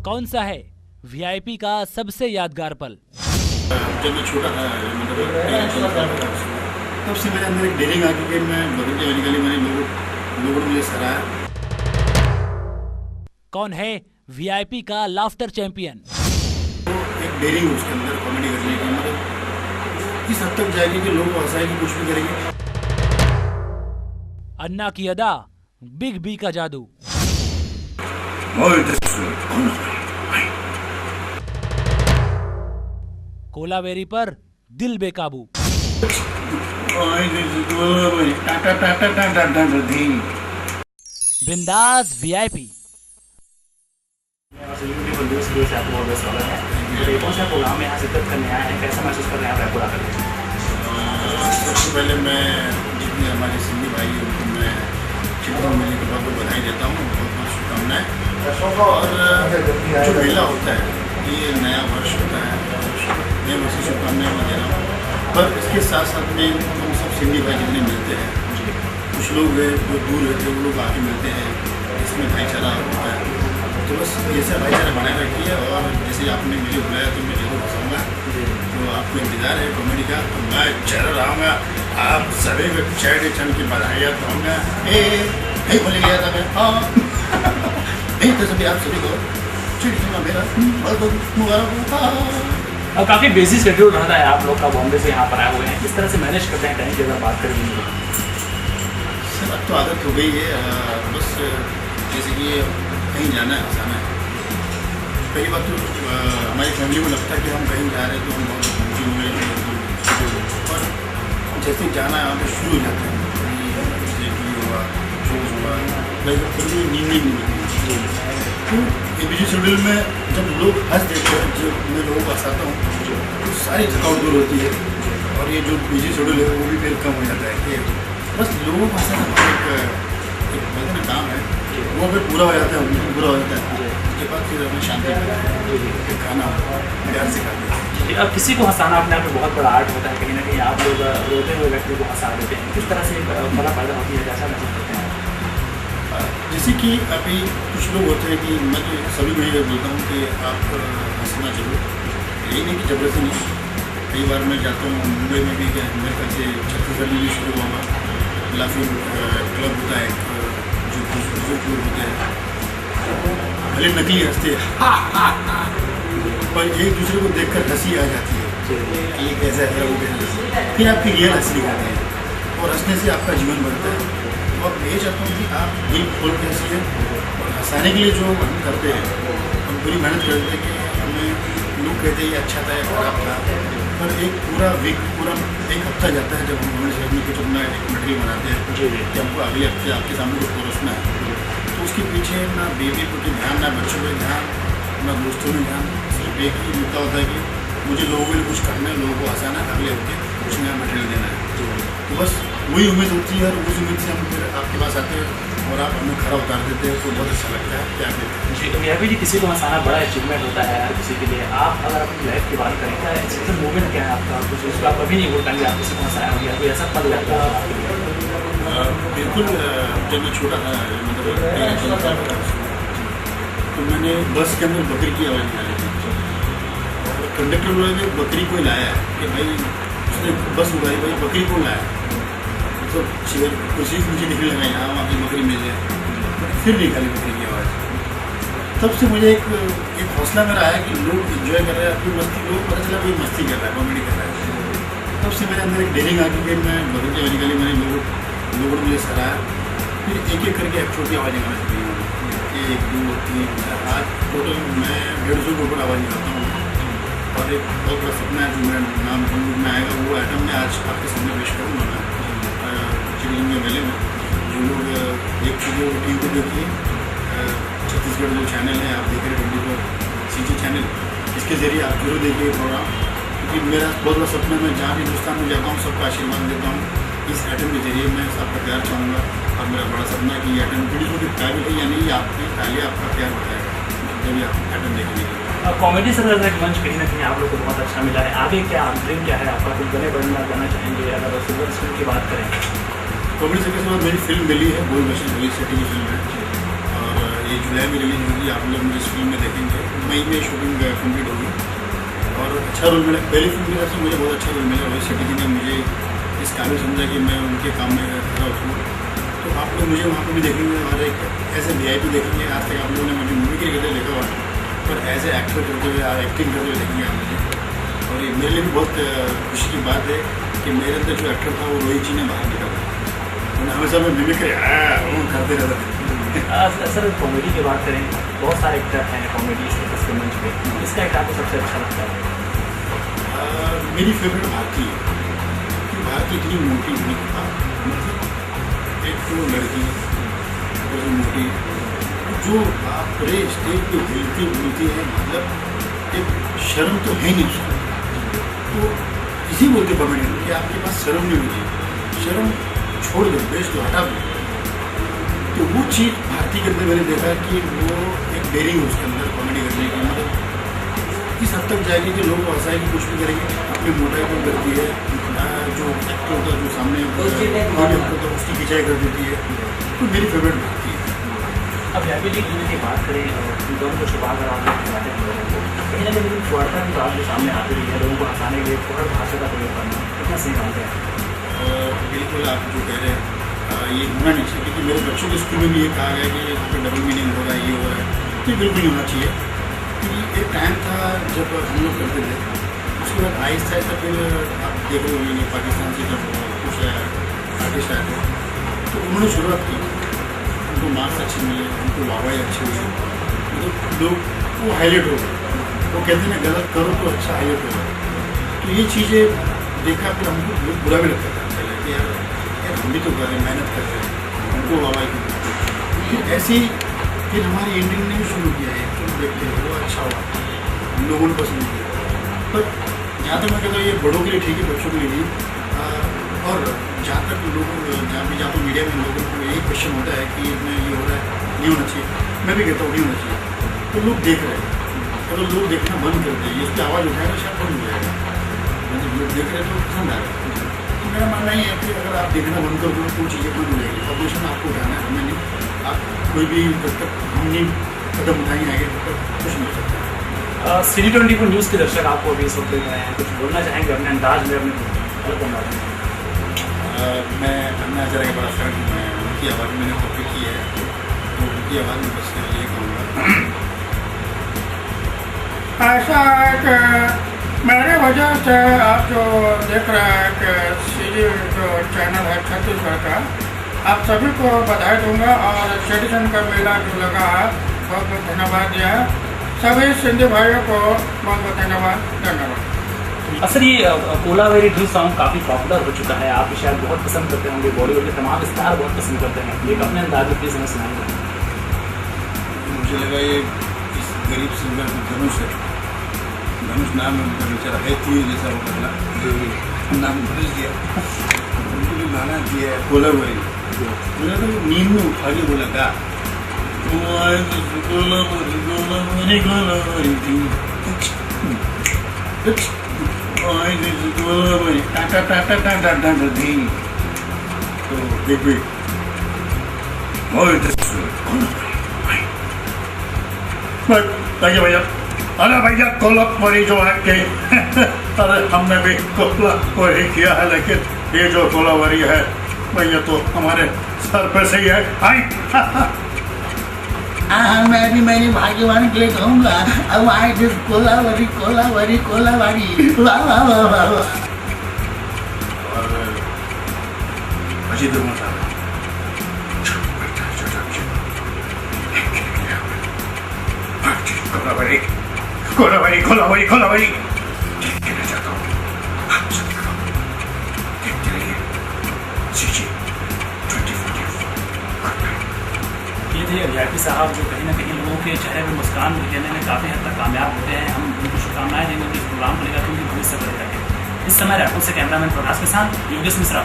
कौन सा है वीआईपी का सबसे यादगार पल? जब मैं छोटा था, मतलब तब से मेरे अंदर एक डेयरिंग आ गई कि मैं बदलते होने के लिए मैंने लोगों ने मुझे सराहा। कौन है वीआईपी का लाफ्टर चैंपियन? तो एक डेयरिंग उसके अंदर कॉमेडी करने की, मतलब इस हद तक जाएगी कि लोग हंसाएंगे, कुछ भी करेंगे। अन्ना की अदा, बिग बी का जादू। कोलावेरी पर दिल बेकाबू। बिंदास वीआईपी। कौन सा प्रोग्राम में यहाँ शिरकत करने आए हैं, कैसा महसूस कर रहे हैं आप रायपुर आकर? सबसे पहले मैं जितने हमारे सिंधी भाई हैं उनको मैं चिकन मेले के बाद बधाई देता हूँ, बहुत बहुत शुभकामनाएं। और जो मेला होता है ये नया वर्ष होता है, नए वर्ष की शुभकामनाएं मैं दे रहा हूँ। पर इसके साथ साथ में हम सब सिंधी भाई जितने मिलते हैं, कुछ लोग हैं जो दूर रहते हैं वो लोग आके मिलते हैं, इसमें भाईचारा होता है। तो बस ऐसा भाईचारा बनाए रखिए, और जैसे आपने मुझे बुलाया तो मैं जरूर हंसाऊँगा। तो आपको इंतजार है कॉमेडी का, तो मैं जरूर आऊँगा। आप सभी को चैट चंद की बधाइयाँ दूँगा। बोले गया था मैं, हाँ तो सभी आप सभी को चिड़िया मेरा बहुत बहुत मुबारक। अब काफ़ी बिजी शेड्यूल रहता है आप लोग का, बॉम्बे से यहाँ पर आए हुए हैं, किस तरह से मैनेज करते हैं टाइम की अगर बात करें? सर अब तो आदत हो गई है, बस जैसे कि कहीं जाना है हंसाना है। पहली बात तो हमारी फैमिली को लगता है कि हम कहीं जा रहे हैं तो हम बहुत खुशी हुए हैं, और जैसे जाना है वहाँ पर शुरू हो जाते हैं, जैसे कि हुआ शोज हुआ, फिर भी नींद नहीं मिलती। तो ये बिजी शेड्यूल में जब लोग हंस देते हैं, जब मैं लोगों को हंसाता हूँ तो सारी थकावट दूर होती है, और ये जो बिजी शेड्यूल है वो भी फिर कम हो जाता है। कि बस लोगों को हंसाना एक काम है, वो अगर पूरा हो जाता है, पूरा हो जाता है, उसके बाद फिर हमें शांति मिलती है, खाना प्यार से खाते हैं। अब किसी को हंसाना अपने आप में बहुत बड़ा आर्ट होता है, कहीं ना कहीं आप लोग रोते हुए व्यक्ति को हंसा देते हैं, किस तरह से बड़ा फायदा होती है, कैसा महसूस करते हैं? जैसे कि अभी कुछ लोग होते हैं कि मैं तो सभी को ये बोलता हूँ कि आप हंसना जरूर, यही नहीं कि जबरदस्ती नहीं। कई बार मैं जाता हूँ मुंबई में भी, क्या मेरे ख्याल से छत्तीसगढ़ में भी शुरू हुआ, या फिर क्लब होता है जो बुजुर्ग लोग होते हैं, भले नकली हंसते हैं पर एक दूसरे को देखकर हंसी आ जाती है कि ये कैसा है, वो कैसा है, फिर आपकी रियल हंसी दिखाते हैं, और हंसने से आपका जीवन बढ़ता है। तो अब मैं चाहता हूँ कि आप दिल खोल के हंसिए, और हंसाने के लिए जो हम करते हैं, हम पूरी मेहनत करते हैं कि हमें लोग कहते हैं ये अच्छा था या खराब था, पर एक पूरा वीक, पूरा एक हफ्ता जाता है जब हम हमारे शहर में कुछ अपना एक मटेरियल बनाते हैं कि हमको अगले हफ्ते आपके सामने कुछ परोसना है। तो उसके पीछे ना बेबी को ध्यान, ना बच्चों पर ध्यान, ना दोस्तों में ध्यान, सिर्फ एक ही मुद्दा होता है कि मुझे लोगों के लिए कुछ करना है, लोगों को हंसाना है, अगले हफ्ते कुछ नया मटेरियल देना है। तो बस वही उम्मीद होती है, और उस उम्मीद से हम फिर आपके पास आते हैं और आप हमें खरा उतार देते हैं, तो बहुत अच्छा लगता है। क्या कहते हैं जी, किसी को हंसाना बड़ा अचीवमेंट होता है हर किसी के लिए। आप अगर अपनी लाइफ की बात करें, क्या एक्सपीरियंस मोमेंट क्या है आपका, कुछ उसको आप कभी नहीं बोल पाएंगे आप किसी को हंसाया होगा, कोई ऐसा पल लगता है आपके लिए? बिल्कुल, जब मैं छोटा था, मतलब तो मैंने बस के अंदर बकरी की आवाज़ निकाली थी, और कंडक्टर बोला कि बकरी कोई लाया है, कि भाई उसने बस उठाई, भाई बकरी कौन लाया, तो कुर्सी मुझे निकलने लगा, यहाँ वहाँ की बकरी मिल जाए, फिर निकाली बकरी की आवाज़। तब से मुझे एक हौसला मेरा आया कि लोग इन्जॉय कर रहे हैं अपनी मस्ती, लोग पता चला कोई मस्ती कर रहा है, कॉमेडी कर रहा है। तब से मेरे अंदर एक डेयरिंग आ गई कि मैं बदलते होने के लिए मैंने लोगों ने मुझे सराहा। फिर एक एक करके एक छोटी आवाज़ निकालना चाहिए, 1 2 3 4, आज टोटल मैं 150 के ऊपर आवाज़ निकालता हूँ। और एक बहुत बड़ा सपना है जो मेरा नाम में आएगा, वो आइटम मैं आज आपके सामने पेश करूँगा। मैं चिड़िया मेले में जो लोग एक चीज़ों टी वी देखिए, छत्तीसगढ़ जो चैनल है आप देख रहे हैं 24 CG चैनल, इसके ज़रिए आप जरूर देखिए प्रोग्राम, क्योंकि मेरा बहुत बड़ा सपना है मैं जहाँ भी हिंदुस्तान में जाता हूँ सबका आशीर्वाद देता हूँ। इस आइटम के जरिए मैं सबका प्यार चाहूँगा, और मेरा बड़ा सपना है कि ये आइटम पीढ़ी को काबिल है या नहीं, आपके पहले आपका प्यार बताएगा जब भी आप आइटम देखेंगे। कॉमेडी से एक मंच कहीं ना कहीं आप लोग को बहुत अच्छा मिला है, आगे क्या ड्रीम क्या है आपका, कुछ बने बढ़ना जाना चाहेंगे? अगर सिल्वर स्क्रीन की बात करें, कॉमेडी से मेरी फिल्म मिली है, बोल बशन पुलिस सिटी की फिल्म है, और ये जुलाई में रिलीज होगी, आप लोग मुझे इस फिल्म में देखेंगे। मई में शूटिंग कंप्लीट होगी और अच्छा रोल मिला। पहली फिल्म की तरफ से मुझे बहुत अच्छा रोल मिला। रोहित शेट्टी जी ने मुझे इस काबिल समझा कि मैं उनके काम में खड़ा उठूँ। तो आप लोग मुझे वहाँ पर भी देखेंगे और एक ऐसे VIP देखेंगे। आज तक आप लोगों ने मुझे मूवी के लिए देखा हुआ, पर एज ए एक्टर करते हुए एक्टिंग करते हुए देखेंगे आप मुझे। और ये मेरे लिए भी बहुत खुशी की बात है कि मेरे अंदर जो एक्टर था वो रोहित जी ने बाहर निकाला। उन्हें हमेशा मैं मिमिक्री करते रहता था। सर कॉमेडी की बात करें, बहुत सारे एक्टर हैं कॉमेडी इसके मंच पे, इसका एक्टर आपको सबसे अच्छा लगता है? मेरी फेवरेट भारती है, कि भारती इतनी मोटी होने के बाद मतलब एक तो लड़की और मोटी जो आप रे स्टेज पे हिलती बोलती है, मतलब एक शर्म तो है नहीं उसको। तो इसी बोलते कॉमेडी कि आपके पास शर्म नहीं होती, शर्म छोड़ दो, बेच दो, हटा दो। तो वो चीज़ भारती के अंदर मैंने देखा कि वो एक डेयरिंग है उसके अंदर कॉमेडी करने की, मतलब इस हद तक जाएगी कि लोग हंसाए कि कुछ भी करेंगे, अपनी मोटाई को करती है। जो एक्टर होता है जो सामने होता है उसकी खिंचाई कर देती है। तो मेरी फेवरेट भारती है। अब VIP लीग की बात करें, दोनों को छुपा कर आप कहीं ना कहीं फुहारता की बात जो सामने आती रही है, लोगों को हंसाने के लिए फुहार भाषा का प्रयोग करना कितना सही बात है? बिल्कुल आप जो कह रहे हैं ये होना नहीं चाहिए, क्योंकि मेरे बच्चों के स्कूल में भी ये कहा गया कि यहाँ पर डबल मीनिंग हो रहा है, ये हो रहा है। तो बिल्कुल नहीं होना चाहिए। क्योंकि एक टाइम था जब हम लोग करते थे, उसके बाद आहिस्ता आहिस्ता फिर आप देख रहे होंगे पाकिस्तान से जब कुछ आर्टिस्ट आए थे तो उन्होंने शुरुआत की, उनको मार्क्स अच्छे मिले, उनको वाहवाही अच्छी हुई, मतलब लोग वो हाईलाइट हो गए। वो कहते हैं ना गलत करो तो अच्छा हाईलाइट होगा। तो ये चीज़ें देखा फिर हमको बुरा भी लगता था पहले कि यार हम भी तो कर रहे हैं, मेहनत कर रहे हैं, उनको वाहवाही की। ऐसे ही फिर हमारी इंडियन ने भी शुरू किया है, तो देखते हैं वो अच्छा हुआ, लोगों ने पसंद किया। पर जहाँ तक मैं कहता हूँ ये बड़ों के लिए ठीक है, बच्चों के लिए भी। और जहाँ तक लोगों जहाँ पर मीडिया में लोगों को यही क्वेश्चन होता है कि इसमें ये हो रहा है, नहीं होना चाहिए, मैं भी कहता हूँ नहीं होना चाहिए। तो लोग देख रहे हैं, अगर लोग देखना बंद कर दें, इस पर आवाज़ उठाएगा शायद बंद हो जाएगा। मतलब लोग देख रहे हैं तो पसंद आ रहा है। तो मेरा मानना ये है कि अगर आप देखना बंद कर दो तो चीज़ें बंद हो जाएगी। पॉपुलेशन आपको उठाना है, हमें नहीं। आप कोई भी जब तक हम नहीं कदम उठाएंगे आगे तब तक कुछ नहीं हो सकता। CD24 न्यूज़ के दर्शक आपको अभी इस वक्त देख रहे हैं, कुछ बोलना चाहेंगे अपने अंदाज में, अपने अलग अंदाज में? मैं अन्ना हज़ारे के बड़ा फैन हूँ। मैं उनकी आवाज़ मैंने कॉपी की है, तो उनकी आवाज़ में बस ये कहूँगा ऐसा है कि मेरे वजह से आप जो देख रहे हैं कि CD जो चैनल है छत्तीसगढ़ का, आप सभी को बधाई दूंगा। और सेडिशन का मेला जो लगा है बहुत बहुत धन्यवाद दिया है। सभी सिंधी भाइयों को बहुत बहुत धन्यवाद। सर ये कोलावेरी ड्यू सॉन्ग काफ़ी पॉपुलर हो चुका है, आप शायद बहुत पसंद करते होंगे, बॉलीवुड के तमाम स्टार बहुत पसंद करते हैं। ये अपने अंदाज में प्लीज़ हमें सुनाएंगे। मुझे लगा ये इस गरीब सिंगर धनुष है, धनुष नाम उनका बेचारा है थी जैसा वो बदला नाम धनुष दिया, उनको जो गाना दिया है कोलावेरी, मुझे तो नींद में उठा के बोला गा तो देख भी भैया अरे भैया कोलावेरी जो है कि अरे हमने भी कोलावेरी किया है, लेकिन ये जो कोलावेरी है भैया तो हमारे सर पे से ही है। हाँ मैंने भाग्यवान के लिए कहूँगा अब आई दिस कोलावेरी कोलावेरी कोलावेरी वाह वाह वाह वाह वाह। और अजीत कोलावेरी कोलावेरी कोलावेरी कोलावेरी कहना चाहता हूँ आप सभी को देखते रहिए CG 2044। ये थे VIP साहब जो कहीं ना कहीं लोगों के चेहरे पर मुस्कान दिखाने में काफ़ी हद तक कामयाब होते हैं। हम उनको शुभकामनाएं देंगे, इस प्रोग्राम को लेकर उनकी भविष्य बढ़ेगा। इस समय रायपुर से कैमरामैन प्रकाश के साथ योगेश मिश्रा।